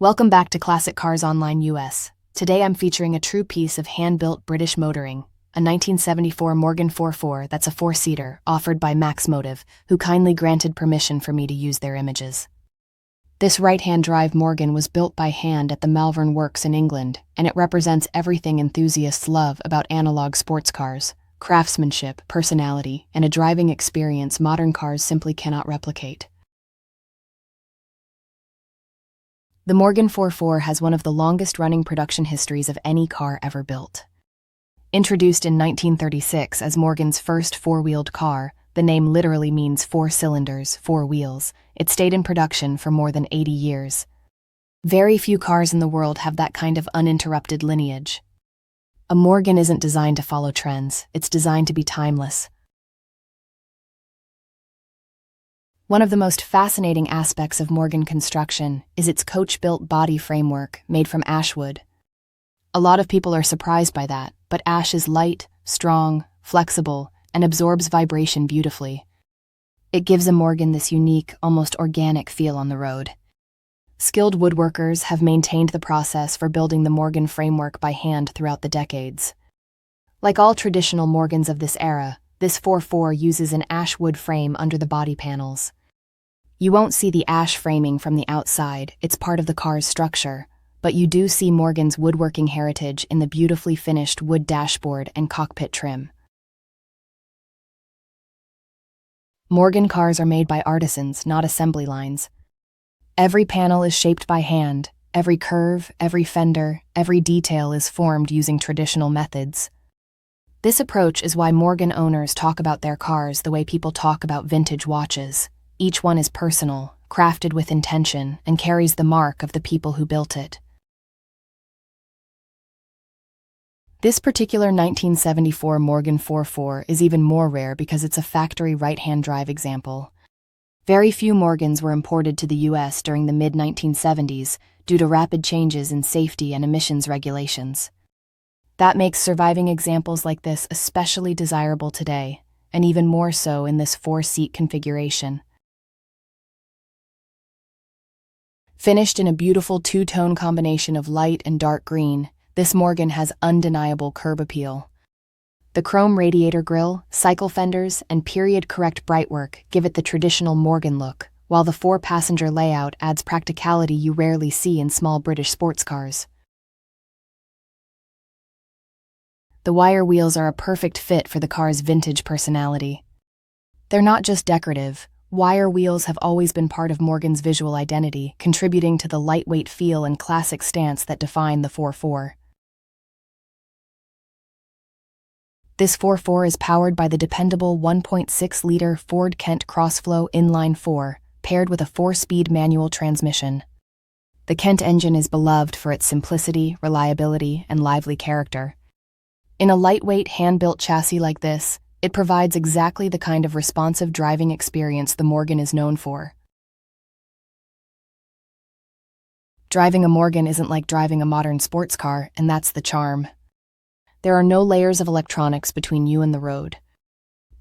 Welcome back to Classic Cars Online US. Today I'm featuring a true piece of hand-built British motoring, a 1974 Morgan 44 that's a four-seater, offered by MAXmotive, who kindly granted permission for me to use their images. This right-hand drive Morgan was built by hand at the Malvern Works in England, and it represents everything enthusiasts love about analog sports cars: craftsmanship, personality, and a driving experience modern cars simply cannot replicate. The Morgan 44 has one of the longest-running production histories of any car ever built. Introduced in 1936 as Morgan's first four-wheeled car, the name literally means four cylinders, four wheels. It stayed in production for more than 80 years. Very few cars in the world have that kind of uninterrupted lineage. A Morgan isn't designed to follow trends, it's designed to be timeless. One of the most fascinating aspects of Morgan construction is its coach-built body framework made from ash wood. A lot of people are surprised by that, but ash is light, strong, flexible, and absorbs vibration beautifully. It gives a Morgan this unique, almost organic feel on the road. Skilled woodworkers have maintained the process for building the Morgan framework by hand throughout the decades. Like all traditional Morgans of this era, this 44 uses an ash wood frame under the body panels. You won't see the ash framing from the outside, it's part of the car's structure, but you do see Morgan's woodworking heritage in the beautifully finished wood dashboard and cockpit trim. Morgan cars are made by artisans, not assembly lines. Every panel is shaped by hand, every curve, every fender, every detail is formed using traditional methods. This approach is why Morgan owners talk about their cars the way people talk about vintage watches. Each one is personal, crafted with intention, and carries the mark of the people who built it. This particular 1974 Morgan 44 is even more rare because it's a factory right-hand drive example. Very few Morgans were imported to the US during the mid-1970s due to rapid changes in safety and emissions regulations. That makes surviving examples like this especially desirable today, and even more so in this four-seat configuration. Finished in a beautiful two-tone combination of light and dark green, this Morgan has undeniable curb appeal. The chrome radiator grille, cycle fenders, and period-correct brightwork give it the traditional Morgan look, while the four-passenger layout adds practicality you rarely see in small British sports cars. The wire wheels are a perfect fit for the car's vintage personality. They're not just decorative. Wire wheels have always been part of Morgan's visual identity, contributing to the lightweight feel and classic stance that define the 44. This 44 is powered by the dependable 1.6-liter Ford Kent crossflow inline-4, paired with a 4-speed manual transmission. The Kent engine is beloved for its simplicity, reliability, and lively character. In a lightweight, hand-built chassis like this, it provides exactly the kind of responsive driving experience the Morgan is known for. Driving a Morgan isn't like driving a modern sports car, and that's the charm. There are no layers of electronics between you and the road.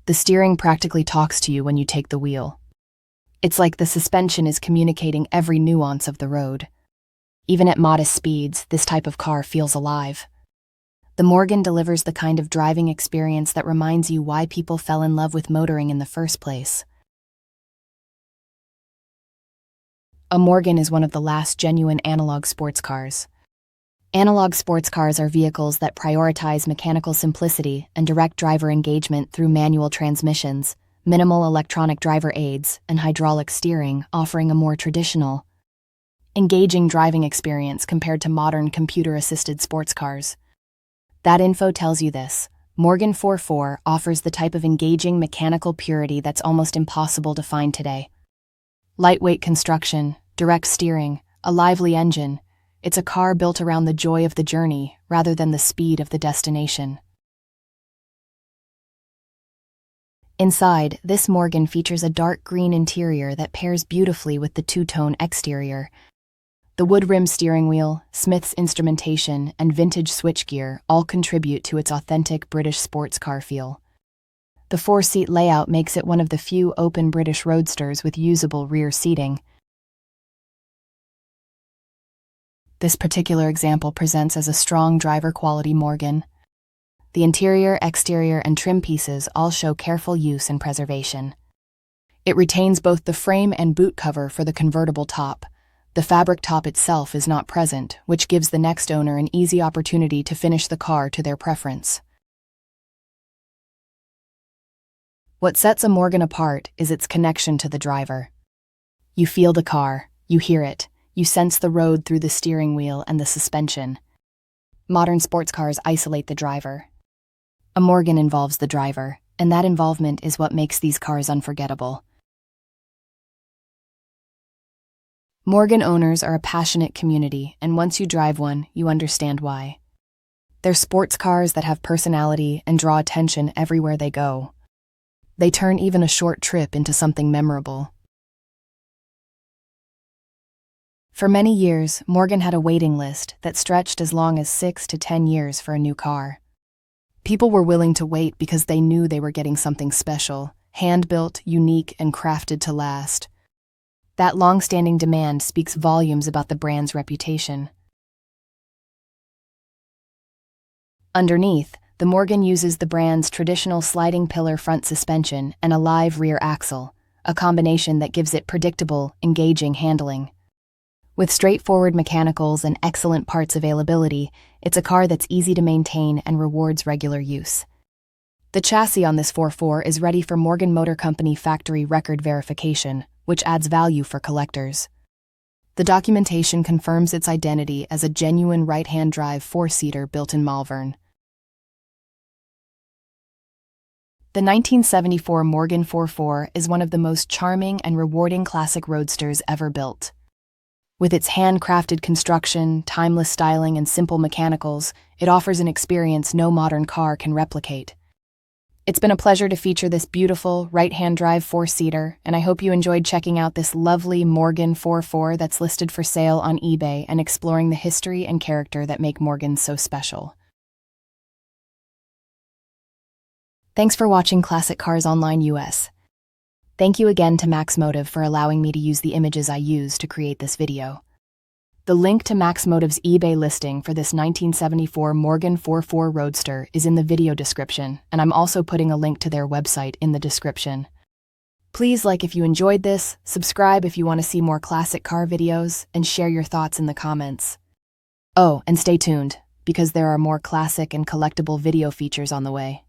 The steering practically talks to you when you take the wheel. It's like the suspension is communicating every nuance of the road. Even at modest speeds, this type of car feels alive. The Morgan delivers the kind of driving experience that reminds you why people fell in love with motoring in the first place. A Morgan is one of the last genuine analog sports cars. Analog sports cars are vehicles that prioritize mechanical simplicity and direct driver engagement through manual transmissions, minimal electronic driver aids, and hydraulic steering, offering a more traditional, engaging driving experience compared to modern computer-assisted sports cars. That info tells you this: Morgan 44 offers the type of engaging mechanical purity that's almost impossible to find today. Lightweight construction, direct steering, a lively engine. It's a car built around the joy of the journey rather than the speed of the destination. Inside, this Morgan features a dark green interior that pairs beautifully with the two-tone exterior. The wood-rim steering wheel, Smith's instrumentation, and vintage switchgear all contribute to its authentic British sports car feel. The four-seat layout makes it one of the few open British roadsters with usable rear seating. This particular example presents as a strong driver-quality Morgan. The interior, exterior, and trim pieces all show careful use and preservation. It retains both the frame and boot cover for the convertible top. The fabric top itself is not present, which gives the next owner an easy opportunity to finish the car to their preference. What sets a Morgan apart is its connection to the driver. You feel the car, you hear it, you sense the road through the steering wheel and the suspension. Modern sports cars isolate the driver. A Morgan involves the driver, and that involvement is what makes these cars unforgettable. Morgan owners are a passionate community, and once you drive one, you understand why. They're sports cars that have personality and draw attention everywhere they go. They turn even a short trip into something memorable. For many years, Morgan had a waiting list that stretched as long as 6 to 10 years for a new car. People were willing to wait because they knew they were getting something special, hand-built, unique, and crafted to last. That long-standing demand speaks volumes about the brand's reputation. Underneath, the Morgan uses the brand's traditional sliding pillar front suspension and a live rear axle, a combination that gives it predictable, engaging handling. With straightforward mechanicals and excellent parts availability, it's a car that's easy to maintain and rewards regular use. The chassis on this 4.4 is ready for Morgan Motor Company factory record verification, which adds value for collectors. The documentation confirms its identity as a genuine right-hand drive 4-seater built in Malvern. The 1974 Morgan 4.4 is one of the most charming and rewarding classic roadsters ever built. With its handcrafted construction, timeless styling, and simple mechanicals, it offers an experience no modern car can replicate. It's been a pleasure to feature this beautiful right-hand drive 4-seater, and I hope you enjoyed checking out this lovely Morgan 4.4 that's listed for sale on eBay and exploring the history and character that make Morgans so special. Thanks for watching Classic Cars Online US. Thank you again to MAXmotive for allowing me to use the images I used to create this video. The link to MAXmotive's eBay listing for this 1974 Morgan 4.4 Roadster is in the video description, and I'm also putting a link to their website in the description. Please like if you enjoyed this, subscribe if you want to see more classic car videos, and share your thoughts in the comments. Oh, and stay tuned, because there are more classic and collectible video features on the way.